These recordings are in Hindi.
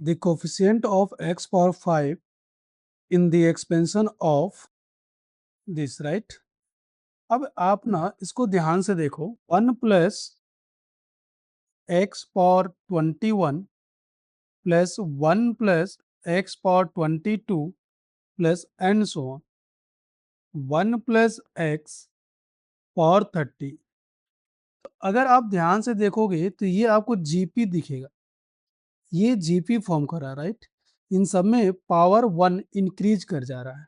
the coefficient of x power 5 in the expansion of this, right? अब आप ना इसको ध्यान से देखो, 1 plus x power 21 plus 1 plus x power 22 plus and so on, 1 plus x power 30। अगर आप ध्यान से देखोगे तो ये आपको जीपी दिखेगा, ये जीपी फॉर्म कर रहा है, राइट? इन सब में पावर 1 इंक्रीज कर जा रहा है,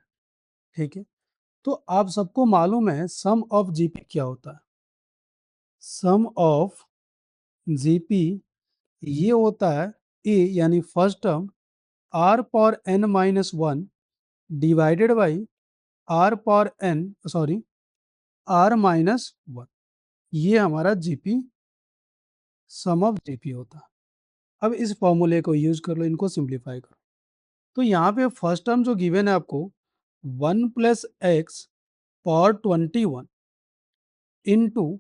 ठीक है? तो आप सबको मालूम है सम ऑफ जीपी क्या होता है। सम ऑफ जीपी ये होता है ए यानी first term r power n minus one divided by r power n, sorry, r minus one. ये हमारा जीपी, सम ऑफ जीपी होता है। अब इस फॉर्मूले को यूज कर लो, इनको सिंप्लीफाई करो। तो यहाँ पे फर्स्ट टर्म जो गिवन है आपको 1 प्लस एक्स पावर 21 इनटू,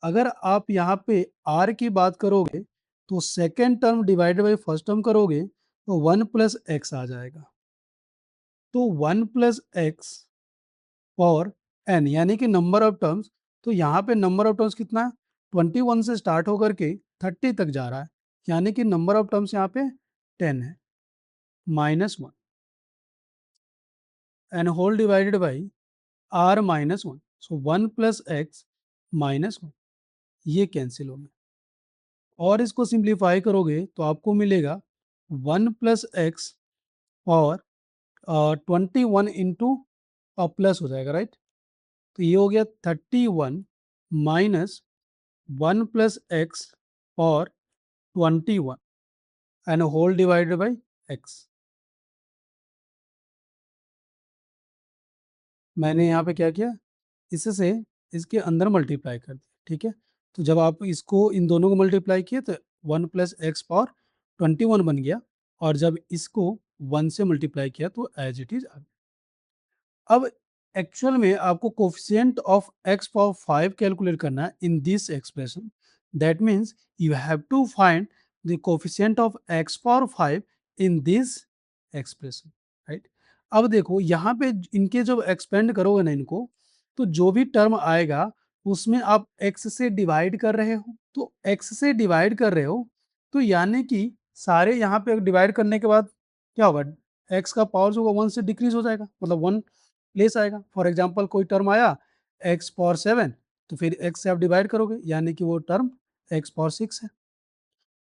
अगर आप यहाँ पे r की बात करोगे तो second term divided by first term करोगे तो 1 प्लस एक्स आ जाएगा। तो 1 प्लस एक्स पावर n यानी कि नंबर ऑफ टर्म्स, तो यहाँ पे नंबर ऑफ टर्म्स कितना है, 21 से स्टार्ट होकर के 30 तक जा रहा है, यानी कि नंबर ऑफ टर्म्स यहाँ पे 10 है, minus one n whole divided by r minus one. So 1 plus x minus one, ये कैंसिल हो गया। और इसको सिंप्लीफाई करोगे तो आपको मिलेगा 1 plus x power 21 into plus हो जाएगा, राइट? तो ये हो गया 31 minus 1 plus x power 21 and whole divided by x. मैंने यहाँ पे क्या किया, इससे इसके अंदर मल्टीप्लाई कर दिया, ठीक है? तो जब आप इसको इन दोनों को मल्टीप्लाई किए तो 1 प्लस एक्स पावर 21 बन गया, और जब इसको 1 से मल्टीप्लाई किया तो एज इट इज आ गया। अब एक्चुअल में आपको coefficient of x power 5 calculate करना है in this expression. That means you have to find the coefficient of x power 5 in this expression, right? अब देखो यहाँ पे इनके जब एक्सपेंड करोगे ना इनको, तो जो भी टर्म आएगा उसमें आप x से डिवाइड कर रहे हो, तो x से डिवाइड कर रहे हो तो यानी कि सारे यहाँ पे डिवाइड करने के बाद क्या होगा, x का पावर जो होगा 1 से डिक्रीज हो जाएगा, मतलब 1 लेस आएगा। फॉर एग्जाम्पल कोई टर्म आया x पावर 7, तो फिर x से आप डिवाइड करोगे यानी कि वो टर्म x पावर 6 है।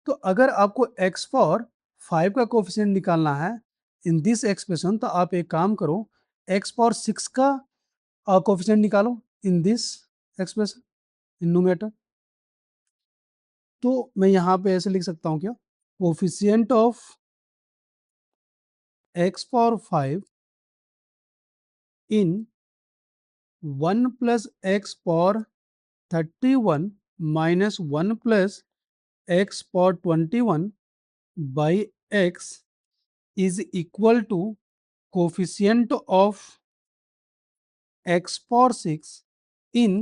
तो अगर आपको x पावर 5 का कोफिशिएंट निकालना है इन दिस एक्सप्रेशन, तो आप एक काम करो, x पावर 6 का कोफिशिएंट निकालो इन दिस एक्सप्रेशन, इन न्यूमेरेटर। तो मैं यहाँ पे ऐसे लिख सकता हूँ क्या, coefficient of x power 5 in 1 plus x power 31 minus 1 plus x power 21 by x is equal to coefficient of x power 6 in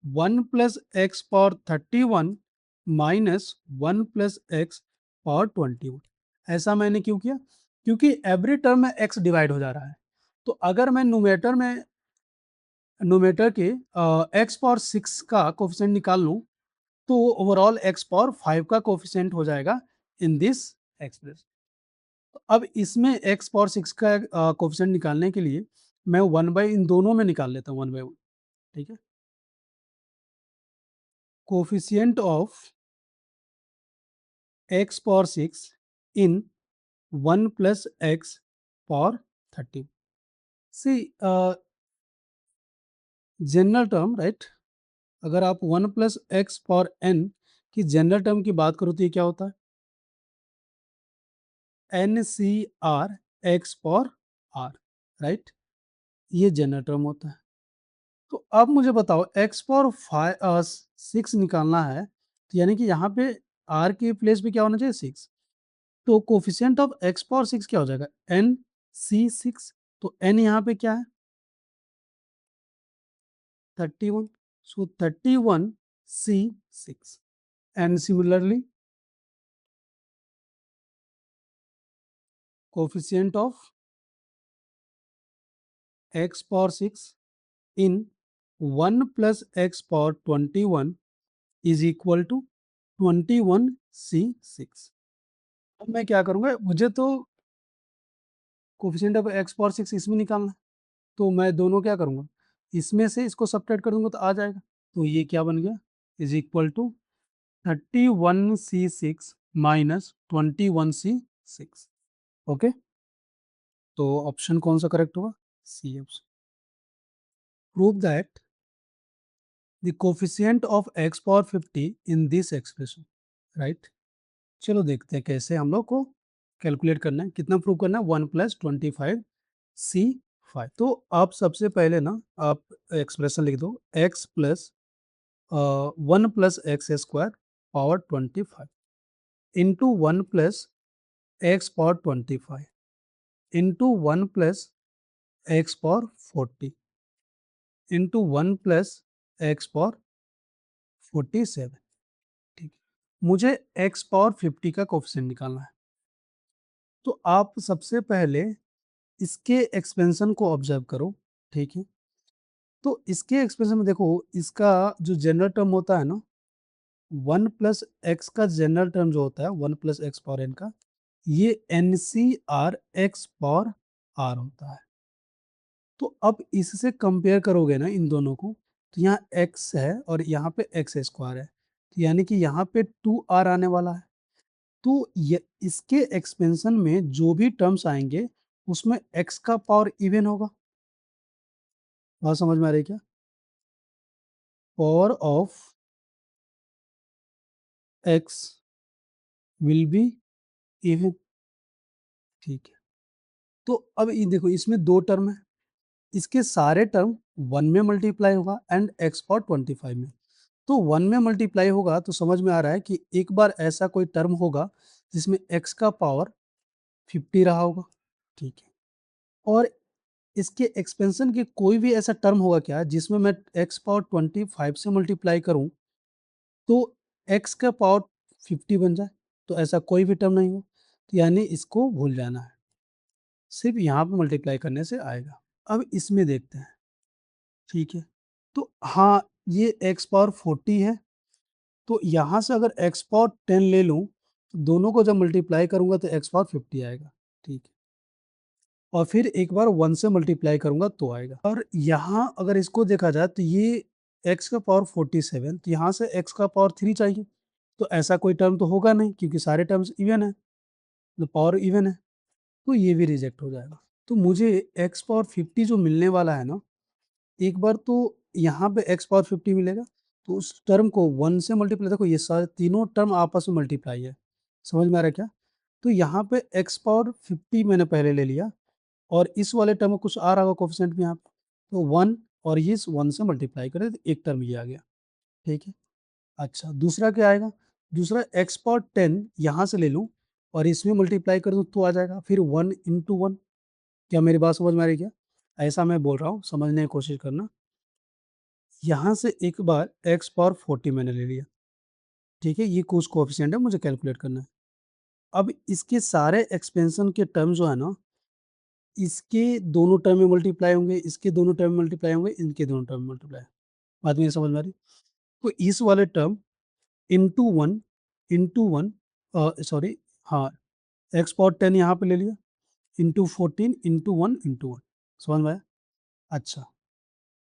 1 plus x power 31 minus 1 plus x power 21। ऐसा मैंने क्यों किया, क्योंकि एवरी टर्म में x डिवाइड हो जा रहा है। तो अगर मैं न्यूमेरेटर के x पावर 6 का कोफिशिएंट निकाल लूँ तो ओवरऑल x पावर 5 का कोफिशिएंट हो जाएगा इन दिस एक्सप्रेशन। अब इसमें x पावर 6 का कोफिशिएंट निकालने के लिए मैं वन बाई इन दोनों में निकाल लेता हूँ, वन बाई वन, ठीक है? Coefficient of x power 6 in 1 plus x power 30। See general term, right? अगर आप 1 प्लस एक्स पावर n की जनरल टर्म की बात करो तो ये क्या होता है, एन सी r x power r, right? ये जनरल टर्म होता है। तो अब मुझे बताओ एक्स पावर 6 निकालना है, तो यानी कि यहाँ पे आर के प्लेस पे क्या होना चाहिए, 6। तो कोफिशिएंट ऑफ एक्स पावर 6 क्या हो जाएगा, एन सी 6। तो एन यहाँ पे क्या है, 31। So 31 C 6। And similarly coefficient of x power 6 in 1 plus x power 21 is equal to 21c6। अब मैं क्या करूँगा, मुझे तो कोफिशिएंट ऑफ x पावर 6 इसमें निकालना है, तो मैं दोनों क्या करूँगा, इसमें से इसको सब्ट्रैक्ट कर दूंगा तो आ जाएगा। तो ये क्या बन गया, is equal to 31c6 minus 21c6। Okay, तो ऑप्शन कौन सा करेक्ट होगा, C option. Prove that the coefficient of x power 50 in this expression, right. चलो देखते हैं कैसे हम लोग को कैलकुलेट करना है, कितना प्रूव करना है, 1 + 25c5। तो आप सबसे पहले ना आप एक्सप्रेशन लिख दो, x plus 1 + x² power 25 into 1 + x power 25 into 1 + x power 40 into 1 + x power 47। ठीक है, मुझे x पावर 50 का कोफिशिएंट निकालना है। तो आप सबसे पहले इसके एक्सपेंशन को ऑब्जर्व करो, ठीक है। तो इसके एक्सपेंशन में देखो, इसका जो जनरल टर्म होता है ना, 1 + x का जनरल टर्म जो होता है 1 + x पावर n का, ये NCR x पावर r होता है। तो अब इससे कंपेयर करोगे ना इन दोनों को, तो यहाँ x है और यहाँ पे x² है, तो यानी कि यहाँ पे 2r आने वाला है। तो ये इसके एक्सपेंशन में जो भी टर्म्स आएंगे उसमें x का पावर इवन होगा। बात समझ में आ रही है क्या, power of x will be even. ठीक है, तो अब ये देखो, इसमें दो टर्म है, इसके सारे टर्म 1 में मल्टीप्लाई होगा एंड x पावर 25 में। तो 1 में मल्टीप्लाई होगा तो समझ में आ रहा है कि एक बार ऐसा कोई टर्म होगा जिसमें x का पावर 50 रहा होगा। ठीक है, और इसके एक्सपेंशन के कोई भी ऐसा टर्म होगा क्या जिसमें मैं x पावर 25 से मल्टीप्लाई करूं तो x का पावर 50 बन जाए, तो ऐसा कोई भी टर्म नहीं हो, तो यानी इसको भूल जाना है, सिर्फ यहाँ पे मल्टीप्लाई करने से आएगा। अब इसमें देखते हैं, ठीक है। तो हाँ, ये x पावर 40 है, तो यहाँ से अगर x पावर 10 ले लूँ तो दोनों को जब मल्टीप्लाई करूंगा तो x पावर 50 आएगा। ठीक है, और फिर एक बार 1 से मल्टीप्लाई करूंगा तो आएगा। और यहाँ अगर इसको देखा जाए तो ये x का पावर 47, तो यहाँ से x का पावर 3 चाहिए, तो ऐसा कोई टर्म तो होगा नहीं क्योंकि सारे टर्म्स इवन है, तो पावर इवन है, तो ये भी रिजेक्ट हो जाएगा। तो मुझे x पावर 50 जो मिलने वाला है ना, एक बार तो यहाँ पे x पावर 50 मिलेगा, तो उस टर्म को 1 से मल्टीप्लाई, देखो ये सारे तीनों टर्म आपस में मल्टीप्लाई है, समझ में आ रहा है क्या। तो यहाँ पे x पावर 50 मैंने पहले ले लिया, और इस वाले टर्म में कुछ आ रहा होगा कोफिशिएंट में यहाँ पे, तो 1, और ये 1 से मल्टीप्लाई करें तो एक टर्म ये आ गया। ठीक है, अच्छा दूसरा क्या आएगा, दूसरा x पावर 10 यहाँ से ले लूँ और इसमें मल्टीप्लाई कर दूँ तो आ जाएगा, फिर 1 × 1। क्या मेरी बात समझ में आ रही है क्या, ऐसा मैं बोल रहा हूँ, समझने की कोशिश करना। यहाँ से एक बार x पावर 40 मैंने ले लिया, ठीक है, ये कुछ कोएफिशिएंट है, मुझे कैलकुलेट करना है। अब इसके सारे एक्सपेंशन के टर्म जो है ना, इसके दोनों टर्म में मल्टीप्लाई होंगे, इसके दोनों टर्म में मल्टीप्लाई होंगे, इनके दोनों टर्म में मल्टीप्लाई। बात मेरी समझ में आ रही, तो इस वाले टर्म इंटू वन सॉरी, हाँ, एक्स पावर 10 यहाँ पे ले लिया, इंटू 14 इंटू वन, समझ में आया। अच्छा,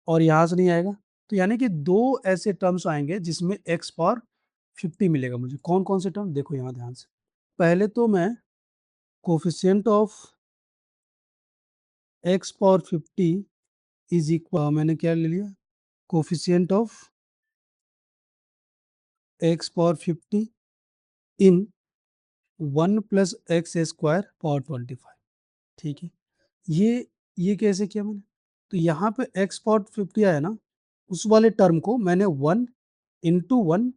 और यहाँ से नहीं आएगा, तो यानी कि दो ऐसे टर्म्स आएंगे जिसमें एक्स पावर 50 मिलेगा मुझे। कौन कौन से टर्म, देखो यहाँ ध्यान से। पहले तो मैं coefficient of x power 50 is equal, मैंने क्या ले लिया, coefficient of x power 50 in 1 + x² power 25। ठीक है, ये कैसे किया मैंने, तो यहाँ पे x पावर 50 आया ना, उस वाले टर्म को मैंने 1 × 1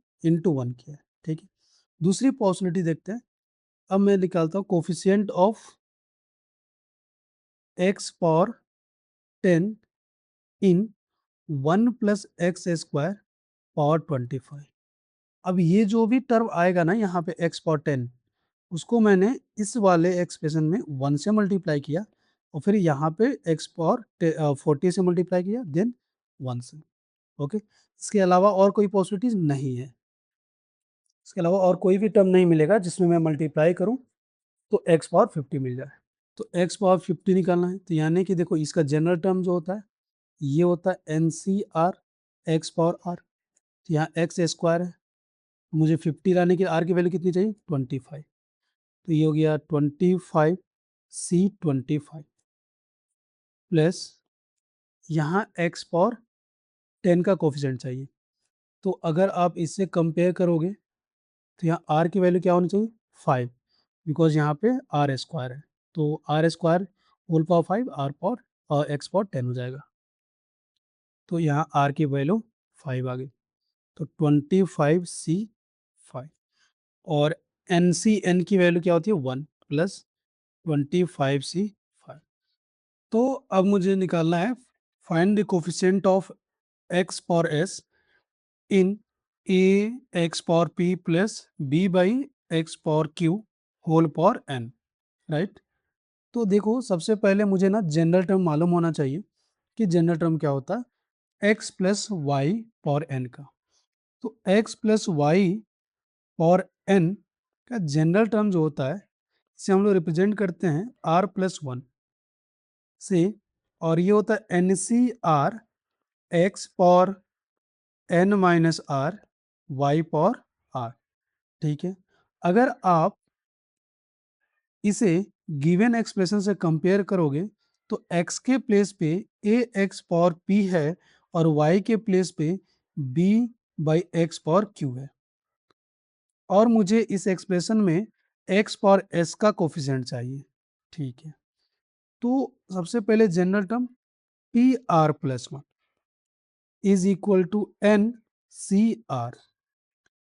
किया है। ठीक है, दूसरी पॉसिबिलिटी देखते हैं। अब मैं निकालता हूँ coefficient of x power 10 in 1 + x² power 25। अब ये जो भी टर्म आएगा ना यहाँ पे x पावर 10, उसको मैंने इस वाले एक्सप्रेशन में 1 से मल्टीप्लाई किया और फिर यहाँ पे x पावर 40 से मल्टीप्लाई किया देन 1 से। ओके, इसके अलावा और कोई पॉसिबिलिटीज नहीं है। इसके अलावा और कोई भी टर्म नहीं मिलेगा जिसमें मैं मल्टीप्लाई करूं तो x पावर 50 मिल जाए। तो x पावर 50 निकालना है, तो यानी कि देखो इसका जनरल टर्म जो होता है ये होता है NCR x पावर r। तो यहाँ x स्क्वायर है, मुझे 50 लाने के r की वैल्यू कितनी चाहिए 25। तो ये हो गया 25C25 प्लस यहाँ x पावर 10 का कोफिशिएंट चाहिए। तो अगर आप इससे कंपेयर करोगे तो यहाँ r की वैल्यू क्या होनी चाहिए 5, बिकॉज यहाँ पे r स्क्वायर है। तो r square whole power 5 r power और x पावर 10 हो जाएगा। तो यहाँ r की वैल्यू 5 आ गई। तो 25C5 और n की वैल्यू क्या होती है 1 प्लस 25C5। तो अब मुझे निकालना है find the coefficient of x power s in a x power p plus b by x power q whole power n, right. तो देखो सबसे पहले मुझे ना जनरल टर्म मालूम होना चाहिए कि जनरल टर्म क्या होता है x plus y power n का। तो x plus y power n का जनरल टर्म जो होता है इसे हम लोग रिप्रेजेंट करते हैं r प्लस 1 से, और ये होता है एन सी r x power n minus r y power r। ठीक है, अगर आप इसे गिवन एक्सप्रेशन से कंपेयर करोगे तो x के प्लेस पे ए एक्स पावर p है और y के प्लेस पे b by x power q है, और मुझे इस एक्सप्रेशन में x पावर s का कोफिशिएंट चाहिए। ठीक है, तो सबसे पहले general term P R plus 1 is equal to n C r,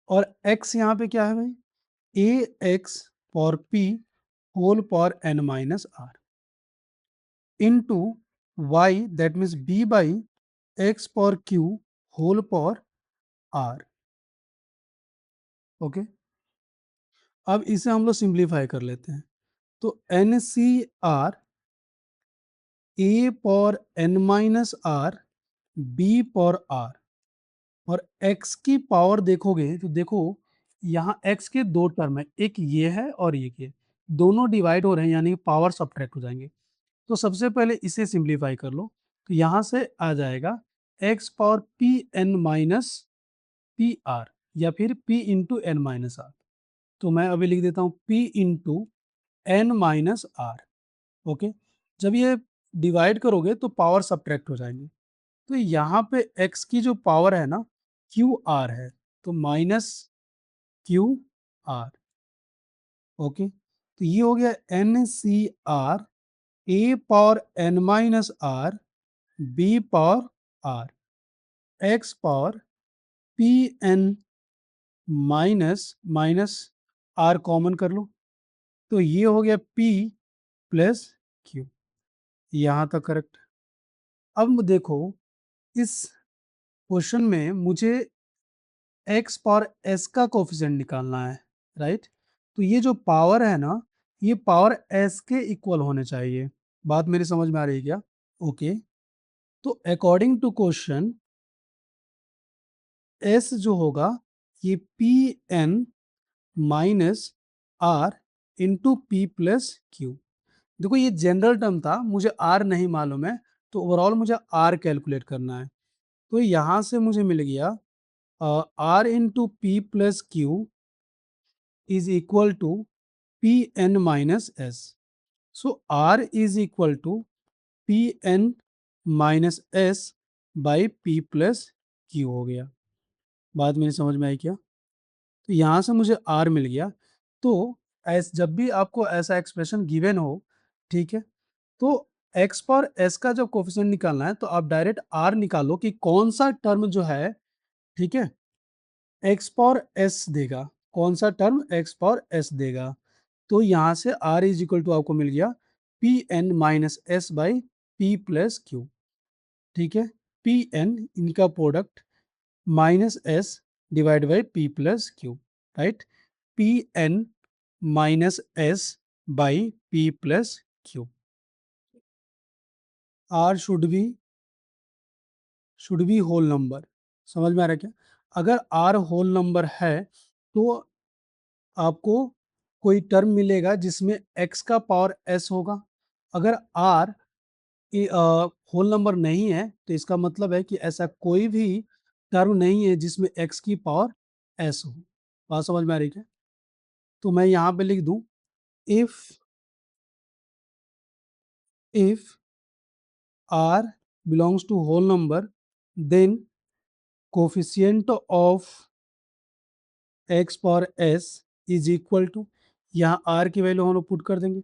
और x यहाँ पे क्या है भाई a x power p whole power n minus r into y that means b by x power q whole power r। Okay, अब इसे हम लोग सिंप्लीफाई कर लेते हैं। तो n C r a power n minus r b power r, और x की पावर देखोगे तो देखो यहाँ x के दो टर्म है, एक ये है और एक ये, दोनों डिवाइड हो रहे हैं यानी पावर सब्ट्रैक्ट हो जाएंगे। तो सबसे पहले इसे सिंप्लीफाई कर लो, तो यहाँ से आ जाएगा x power p n minus p r या फिर p into n minus r. तो मैं अभी लिख देता हूँ p into n minus r. Okay, जब ये डिवाइड करोगे तो पावर सब्ट्रैक्ट हो जाएंगे। तो यहाँ पे x की जो पावर है ना क्यू आर है, तो माइनस क्यू आर। ओके, तो ये हो गया n C r a power n minus r b power r x power p n minus minus r common कर लो, तो ये हो गया p प्लस क्यू। यहाँ तक करेक्ट। अब देखो इस क्वेश्चन में मुझे x पावर s का कोफिशिएंट निकालना है, राइट। तो ये जो पावर है ना ये पावर s के इक्वल होने चाहिए। बात मेरी समझ में आ रही है क्या? ओके, तो अकॉर्डिंग टू क्वेश्चन s जो होगा ये p n minus r into p plus q. देखो ये जनरल टर्म था, मुझे आर नहीं मालूम है, तो ओवरऑल मुझे आर कैलकुलेट करना है। तो यहाँ से मुझे मिल गया r into p plus q is equal to p n minus s. So r is equal to p n minus s by p plus q हो गया। बात मेरी समझ में आई क्या? तो यहाँ से मुझे आर मिल गया। तो जब भी आपको ऐसा एक्सप्रेशन गिवन हो, ठीक है, तो एक्स पावर एस का जब कोफिशिएंट निकालना है तो आप डायरेक्ट आर निकालो कि कौन सा टर्म जो है, ठीक है, एक्स पावर एस देगा, कौन सा टर्म एक्स पावर एस देगा। तो यहाँ से आर इज इक्वल टू आपको मिल गया p n minus s by p plus q. ठीक है, पी एन इनका product minus s divide by p plus q, right. P n minus s by p plus q. R should be whole number. समझ में आ रहा है क्या? अगर आर होल नंबर है तो आपको कोई टर्म मिलेगा जिसमें x का पावर s होगा। अगर r होल नंबर नहीं है तो इसका मतलब है कि ऐसा कोई भी टर्म नहीं है जिसमें x की पावर s हो। बात समझ में आ रही है? तो मैं यहाँ पे लिख दूं, if r belongs to whole number, then coefficient of x power s is equal to, यहाँ r की वैल्यू हम लोग पुट कर देंगे,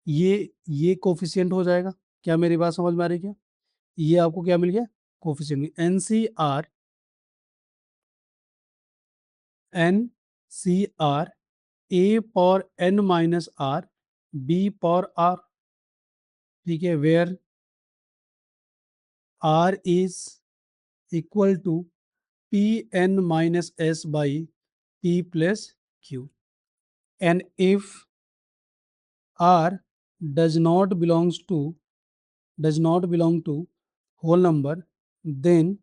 ये कोफिशियंट हो जाएगा। क्या मेरी बात समझ में आ रही है क्या? ये आपको क्या मिल गया? Coefficient. N C r a power n minus r b power r. ठीक है, where r is equal to p n minus s by p plus q. And if R does not belong to whole number, then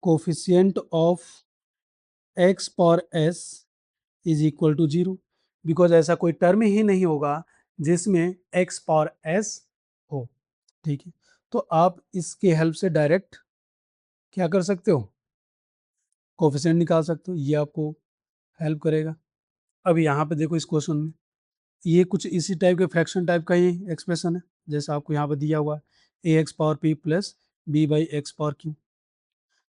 coefficient of x power s is equal to 0, because ऐसा कोई टर्म ही नहीं होगा जिसमें x पावर s हो। ठीक है, तो आप इसके हेल्प से डायरेक्ट क्या कर सकते हो? कोफिशिएंट निकाल सकते हो। ये आपको हेल्प करेगा। अब यहाँ पे देखो, इस क्वेश्चन में ये कुछ इसी टाइप के फ्रैक्शन टाइप का ही एक्सप्रेशन है जैसा आपको यहाँ पर दिया हुआ है, a x power p plus b by x power q.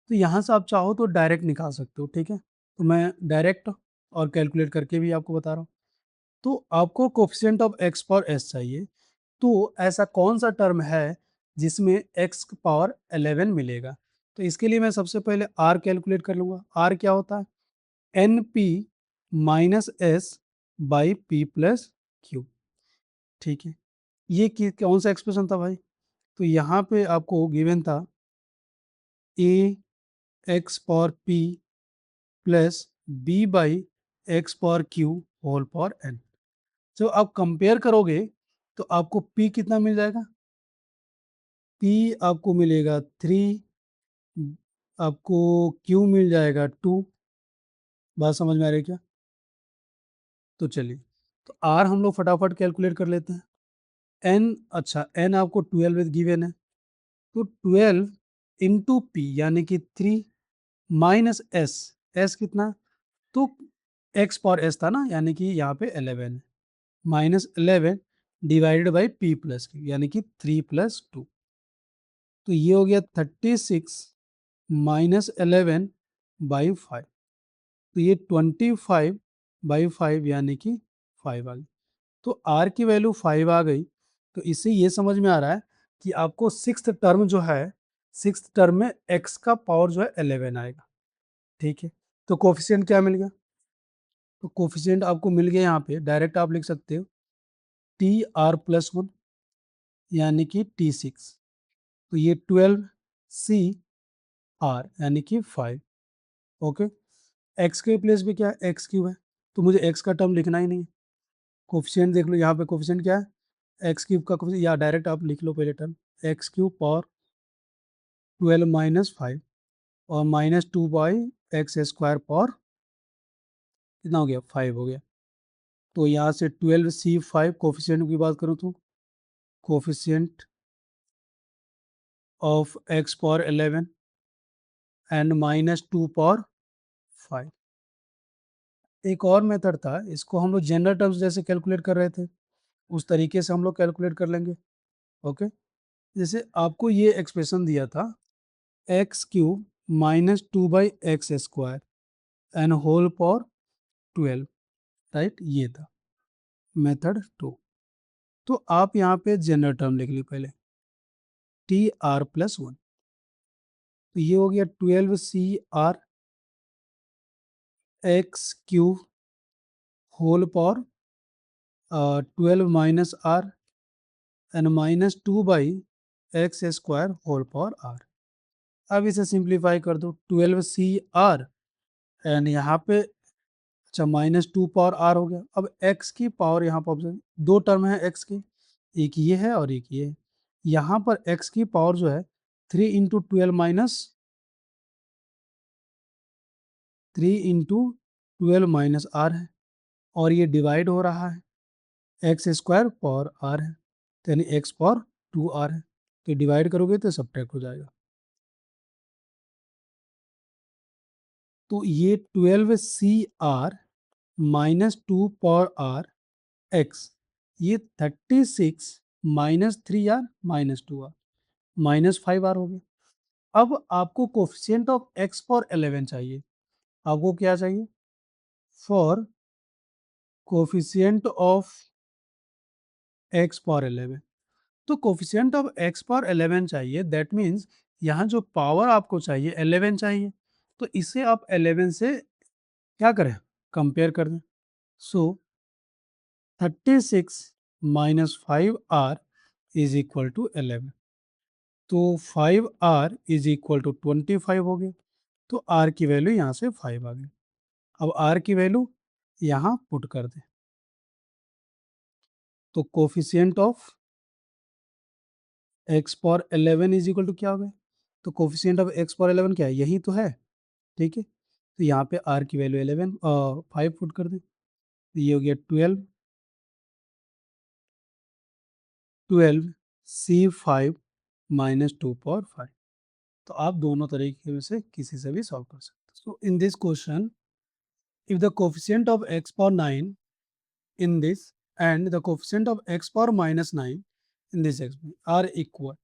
तो यहाँ से आप चाहो तो डायरेक्ट निकाल सकते हो। ठीक है, तो मैं डायरेक्ट और कैलकुलेट करके भी आपको बता रहा हूँ। तो आपको coefficient of x power S चाहिए, तो ऐसा कौन सा टर्म है जिसमें एक्स पावर 11 मिलेगा? तो इसके लिए मैं सबसे पहले आर कैलकुलेट कर लूँगा। आर क्या होता है? N p minus s by p plus q. ठीक है, ये कौन सा एक्सप्रेशन था भाई? तो यहाँ पे आपको गिवन था a x power p plus b by x power q whole power n. जब आप कंपेयर करोगे तो आपको पी कितना मिल जाएगा? पी आपको मिलेगा 3, आपको क्यू मिल जाएगा 2। बात समझ में आ रही है क्या? तो चलिए, तो आर हम लोग फटाफट कैलकुलेट कर लेते हैं। एन, अच्छा एन आपको 12 गिवन है, तो 12 इंटू पी यानी कि 3 माइनस एस। एस कितना? तो एक्स पावर एस था ना, यानी कि यहाँ पे 11 है, minus 11 divided by p plus Q यानी कि 3 प्लस 2। तो ये हो गया 36 माइनस 11 बाई 5। तो ये 25 बाई 5 यानी कि 5 आ गई। तो आर की वैल्यू 5 आ गई। तो इससे ये समझ में आ रहा है कि आपको सिक्स्थ टर्म जो है, सिक्स्थ टर्म में एक्स का पावर जो है 11 आएगा। ठीक है, तो कोफिशिएंट क्या मिल गया? तो कोफिशिएंट आपको मिल गया, यहाँ पे डायरेक्ट आप लिख सकते हो टी आर प्लस 1 यानी कि T6। तो ये 12 सी आर यानी कि 5। ओके, एक्स के प्लेस पे क्या है? एक्स क्यूब है, तो मुझे एक्स का टर्म लिखना ही नहीं है। कोफिशिएंट देख लो, यहाँ पे कोफिशिएंट क्या है? एक्स क्यूब का कोफिशिएंट, या डायरेक्ट आप लिख लो पहले term, x cube power 12 minus 5 और minus 2 by x square power कितना हो गया? 5 हो गया। तो यहाँ से 12C5 कोफिशिएंट की बात करूँ तो coefficient of x power 11 and minus 2 power 5। एक और मेथड था, इसको हम लोग जनरल टर्म्स जैसे कैलकुलेट कर रहे थे उस तरीके से हम लोग कैलकुलेट कर लेंगे। ओके, जैसे आपको ये एक्सप्रेशन दिया था x cube minus 2 by x square and whole power 12, right? ये था मेथड 2। तो आप यहाँ पे जनरल टर्म लिख ली पहले, टी आर प्लस 1। तो ये हो गया 12C r x cube whole power 12 minus r and minus 2 by x square whole power r. अब इसे सिंप्लीफाई कर दो, 12C आर एंड यहाँ पे अच्छा -2 पावर आर हो गया। अब x की पावर यहाँ पर ऑब्जर्व, दो टर्म है x की, एक ये है और एक ये है। यहाँ पर x की पावर जो है 3 इंटू 12 माइनस 3 इंटू 12 - r है, और ये डिवाइड हो रहा है, एक्स स्क्वायर पावर आर है, तो यानी एक्स पावर 2r है। तो डिवाइड करोगे तो सब्ट्रैक्ट हो जाएगा। तो ये 12 CR -2 पावर आर एक्स, ये 36 -3r -2r -5r हो गया। अब आपको कोफिशिएंट ऑफ x पावर 11 चाहिए। आपको क्या चाहिए? For coefficient of x power 11, तो कोफिशिएंट ऑफ x पावर 11 चाहिए, दैट मीन्स यहाँ जो पावर आपको चाहिए 11 चाहिए, तो इसे आप 11 से क्या करें, कंपेयर कर दें। सो 36 -5r इज इक्वल टू 11, तो 5r इज इक्वल टू 25 हो गया। तो r की वैल्यू यहाँ से 5 आ गई। अब r की वैल्यू यहाँ पुट कर दें, तो coefficient of x power 11 is equal to क्या हो गया? तो कोफिशिएंट ऑफ x पावर 11 क्या है? यही तो है, ठीक है। तो यहाँ पे r की वैल्यू 5 पुट कर दें, तो ये हो गया 12 C5 -2 पावर 5। तो आप दोनों तरीके में से किसी से भी सॉल्व कर सकते हैं। So in this question, if the coefficient of x power 9 in this and the coefficient of x power -9 in this expression are equal,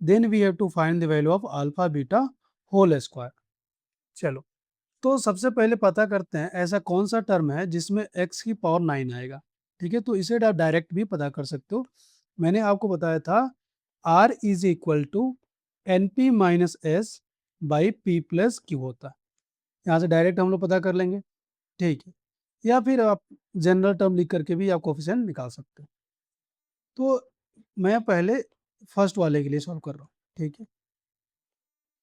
then we have to find the value of alpha beta whole square। चलो, तो सबसे पहले पता करते हैं ऐसा कौन सा टर्म है जिसमें x की पावर 9 आएगा। ठीक है, तो इसे आप डायरेक्ट भी पता कर सकते हो। मैंने आपको बताया था r is equal to n p minus s by p plus q होता है। यहाँ से डायरेक्ट हम लोग पता कर लेंगे, ठीक है, या फिर आप जनरल टर्म लिख करके भी आप कोफिशिएंट निकाल सकते हो। तो मैं पहले फर्स्ट वाले के लिए सॉल्व कर रहा हूँ, ठीक है।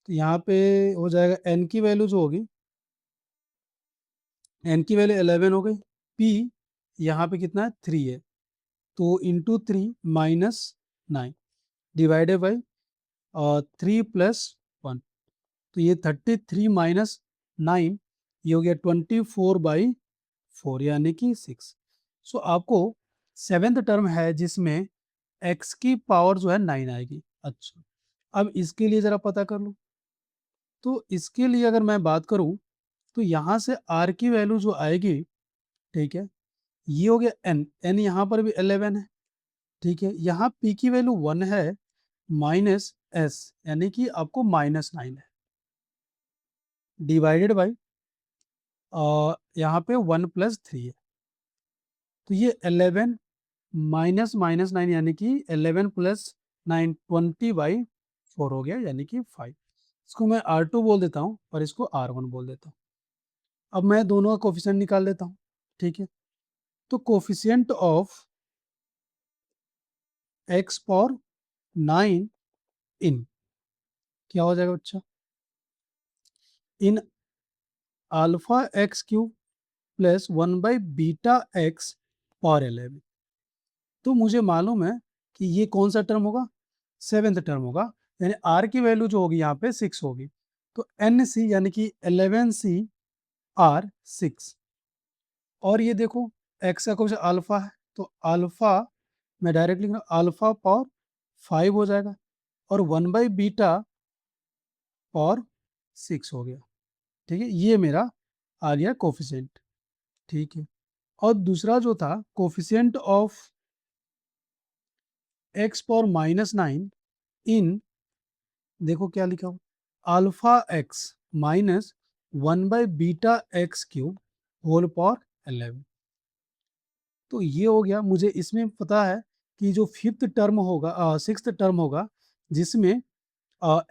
तो यहाँ पे हो जाएगा n की वैल्यू जो होगी, n की वैल्यू 11 हो गई, p यहाँ पे कितना है 3 है, तो into 3 minus 9 divided by 3 plus 1, तो ये 33 माइनस 9, ये हो गया 24/4 यानी कि 6। सो आपको सेवेंथ टर्म है जिसमें x की पावर जो है 9 आएगी। अच्छा, अब इसके लिए ज़रा पता कर लो। तो इसके लिए अगर मैं बात करूं, तो यहाँ से r की वैल्यू जो आएगी, ठीक है, ये हो गया n यहाँ पर भी 11 है, ठीक है, यहाँ p की वैल्यू 1 है माइनस s यानी कि आपको -9 है, डिवाइडेड बाई यहाँ पे 1 + 3 है, तो ये 11 माइनस -9 यानी कि 11 + 9 20/4 हो गया यानी कि 5। इसको मैं R2 बोल देता हूँ और इसको R1 बोल देता हूँ। अब मैं दोनों का कोफिशिएंट निकाल लेता हूँ, ठीक है। तो coefficient of x power 9 in क्या हो जाएगा बच्चा? In alpha x cube plus 1/βx power 11। तो मुझे मालूम है कि ये कौन सा टर्म होगा? सेवेंथ टर्म होगा, यानी r की वैल्यू जो होगी यहाँ पे 6 होगी। तो एन सी यानी कि 11 C R 6, और ये देखो x का कुछ अल्फा है, तो अल्फा मैं डायरेक्ट लिख रहा हूँ, अल्फा पावर 5 हो जाएगा, और 1/β पावर 6 हो गया, ठीक है। ये मेरा आ गया कोफिशिएंट, ठीक है। और दूसरा जो था coefficient of x power -9 in, देखो क्या लिखा हो, alpha x minus 1/βx³ whole power 11। तो ये हो गया, मुझे इसमें पता है कि जो फिफ्थ टर्म होगा, सिक्स्थ टर्म होगा, जिसमें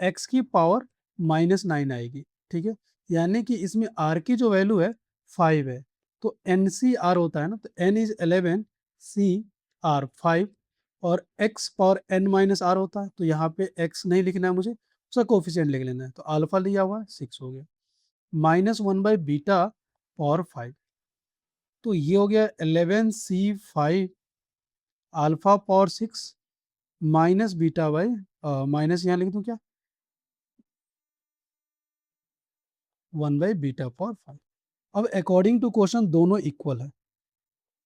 एक्स की पावर -9 आएगी, ठीक है, यानी कि इसमें आर की जो वैल्यू है 5 है, तो एन सी आर होता है ना, तो एन इज 11 सी आर 5, और x power n minus r होता है, तो यहाँ पे एक्स नहीं लिखना है मुझे, उसका कोफिशिएंट लिख लेना है, तो अल्फा लिया हुआ है 6 हो गया, -1/β पावर 5। तो ये हो गया 11c5 alpha power 6 minus beta by minus यहाँ लिख दूँ क्या 1 बाई बीटा पावर 5। अब अकॉर्डिंग टू क्वेश्चन दोनों इक्वल है।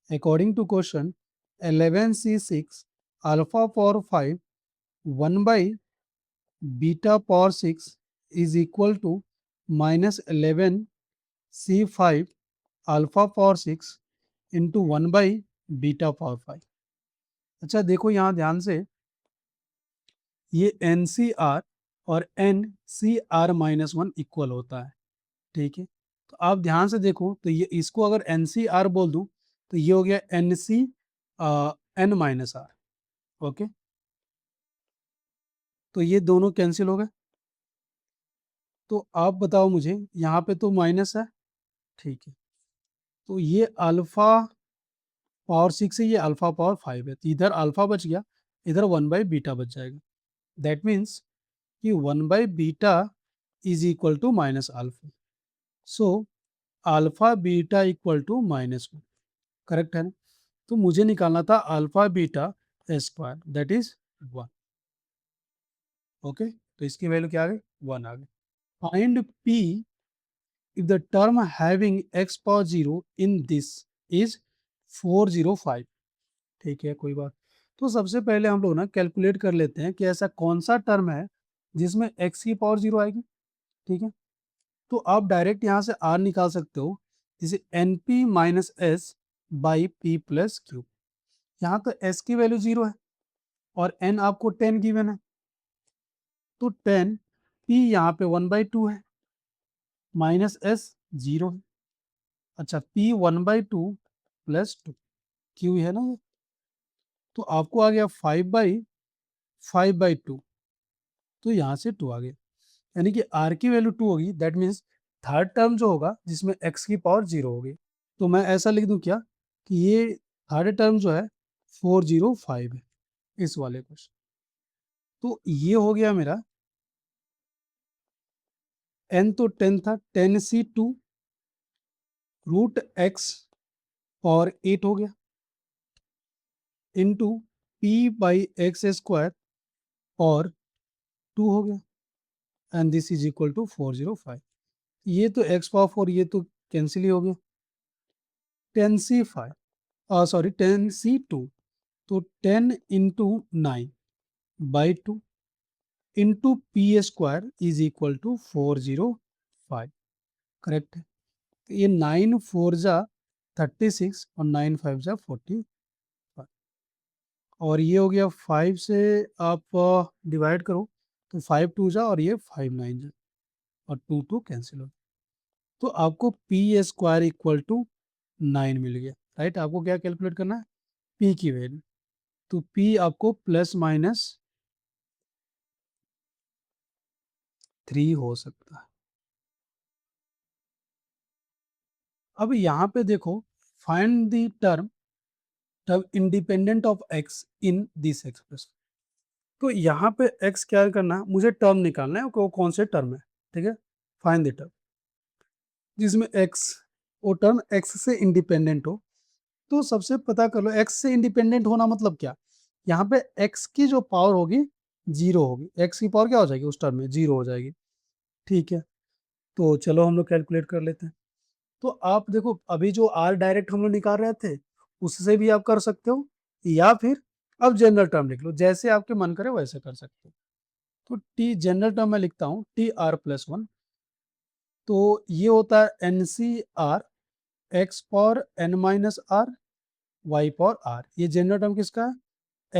According to question 11c6 alpha power 5 1 by beta power 6 is equal to minus 11c5 alpha power 6 into 1 by beta power 5। अच्छा देखो यहाँ ध्यान से, ये एन सी आर और एन सी आर माइनस वन इक्वल होता है, ठीक है। तो आप ध्यान से देखो, तो ये इसको अगर एन सी आर बोल दूं तो ये हो गया n c n minus r, okay. तो ये दोनों कैंसिल हो गए। तो आप बताओ मुझे, यहाँ पे तो माइनस है, ठीक है। तो ये अल्फा पावर 6 है, ये अल्फा पावर 5 है, तो इधर अल्फा बच गया, इधर 1 बाई बीटा बच जाएगा। दैट मीन्स कि 1 by beta is equal to minus alpha. So alpha beta equal to -1, correct है ना। तो मुझे निकालना था alpha beta square, that is 1, okay. तो इसकी वैल्यू क्या आ गई, 1 आ गई। Find p if the term having x power 0 in this is 405, ठीक है, कोई बात। तो सबसे पहले हम लोग ना कैलकुलेट कर लेते हैं कि ऐसा कौन सा टर्म है जिसमें x की पावर 0 आएगी, ठीक है। तो आप डायरेक्ट यहाँ से r निकाल सकते हो, जैसे n p minus s by p plus q. यहाँ तो s की वैल्यू 0 है और n आपको 10 गिवन है, तो 10 p यहाँ पे 1/2 है, माइनस एस 0 है। अच्छा p 1/2 प्लस 2 क्यू है ना ये, तो आपको आ गया 5/2, तो यहाँ से 2 आ गया, यानी कि r की वैल्यू 2 होगी। दैट मीन्स थर्ड टर्म जो होगा जिसमें x की पावर 0 होगी, तो मैं ऐसा लिख दूं क्या कि ये थर्ड टर्म जो है 405 है इस वाले क्वेश्चन। तो ये हो गया मेरा, n तो 10 था, 10c2 रूट x और 8 हो गया into p by x square और 2 हो गया, and this is equal to 405। ये तो x पावर 4, ये तो कैंसिल ही हो गया। 10c5 सॉरी 10c2, तो 10 into 9/2 into p square is equal to 405, correct है। तो ये 9 4 जा 36 और 9 5 जा 40, और ये हो गया 5 से आप डिवाइड करो तो 5 2 जा और ये 5 9 जा और 2 2 कैंसिल हो, तो आपको पी स्क्वायर इक्वल टू 9 मिल गया, राइट। आपको क्या कैलकुलेट करना है, पी की वैल्यू। तो पी आपको प्लस माइनस 3 हो सकता है। अब यहाँ पे देखो, find the term term independent of x in this expression. तो यहाँ पे x क्या करना है, मुझे टर्म निकालना है, वो कौन से टर्म है, ठीक है। फाइंड द टर्म जिसमें x, वो टर्म x से इंडिपेंडेंट हो। तो सबसे पता कर लो x से इंडिपेंडेंट होना मतलब क्या, यहाँ पे x की जो पावर होगी 0 होगी, x की पावर क्या हो जाएगी उस टर्म में 0 हो जाएगी, ठीक है। तो चलो हम लोग कैलकुलेट कर लेते हैं। तो आप देखो, अभी जो r डायरेक्ट हम लोग निकाल रहे थे उससे भी आप कर सकते हो, या फिर अब जनरल टर्म लिख लो, जैसे आपके मन करे वैसे कर सकते हो। तो t जनरल टर्म में लिखता हूँ TR+1, तो ये होता है एन सी r x power n minus r y power आर, ये जनरल टर्म किसका है,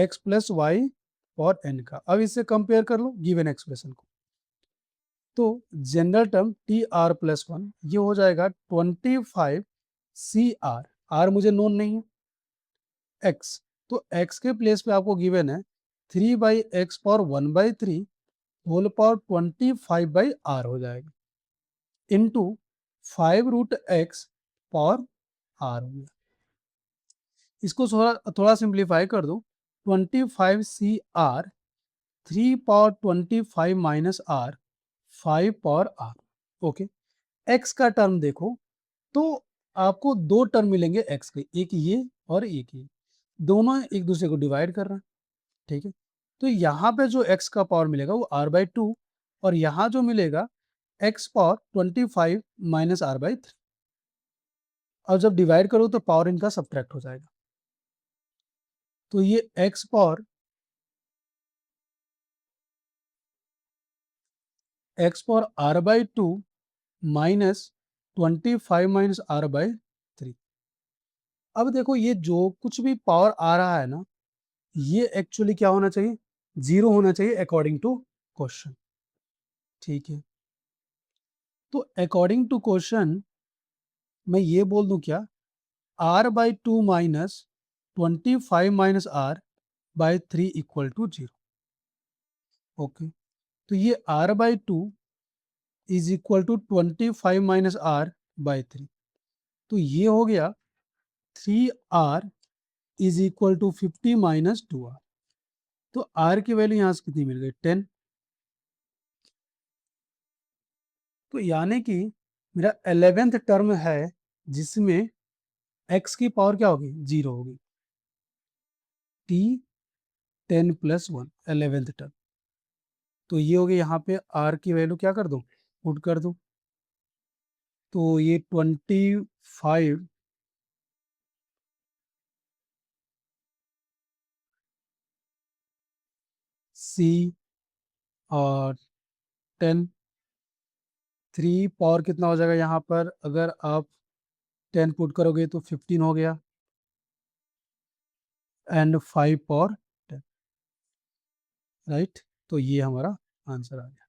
x plus y power n का। अब इससे कंपेयर कर लो गिवन एक्सप्रेशन को, तो जनरल टर्म TR+1 ये हो जाएगा 25 CR, R मुझे नोन नहीं है, x, तो x के प्लेस पे आपको गिवन है 3/x power 1/3 whole power 25/r हो जाएगा इंटू 5√x पावर r हो गया। इसको थोड़ा थोड़ा सिंप्लीफाई कर दो, 25 CR 3 power 25 minus r 5 power r, okay. x का टर्म देखो, तो आपको 2 टर्म मिलेंगे x के, एक ये और एक ये। दोनों एक दूसरे को डिवाइड कर रहे हैं, ठीक है? तो यहाँ पे जो x का पावर मिलेगा वो r/2 और यहाँ जो मिलेगा x पावर 25 माइनस r/3। और जब डिवाइड करो तो पावर इनका सब्ट्रैक्ट हो जाएगा। तो ये x power r/2 minus 25 minus r/3। अब देखो ये जो कुछ भी पावर आ रहा है ना, ये एक्चुअली क्या होना चाहिए? 0 होना चाहिए अकॉर्डिंग टू क्वेश्चन, ठीक है? तो अकॉर्डिंग टू क्वेश्चन मैं ये बोल दूं क्या, r/2 minus 25 minus r/3 equal to 0। Okay, तो ये r/2 is equal to 25 minus r/3। तो ये हो गया 3r is equal to 50 minus 2r। तो r की वैल्यू यहाँ से कितनी मिल गई? 10। तो यानी कि मेरा 11th टर्म है जिसमें x की पावर क्या होगी? 0 होगी। t 10 plus 1 11th term. तो ये हो गया, यहाँ पे r की वैल्यू क्या कर दूं? पुट कर दूं। तो ये 25 c और 10, 3 पावर कितना हो जाएगा यहाँ पर? अगर आप 10 पुट करोगे तो 15 हो गया एंड 5 पावर 10, राइट? तो ये हमारा आंसर आ गया।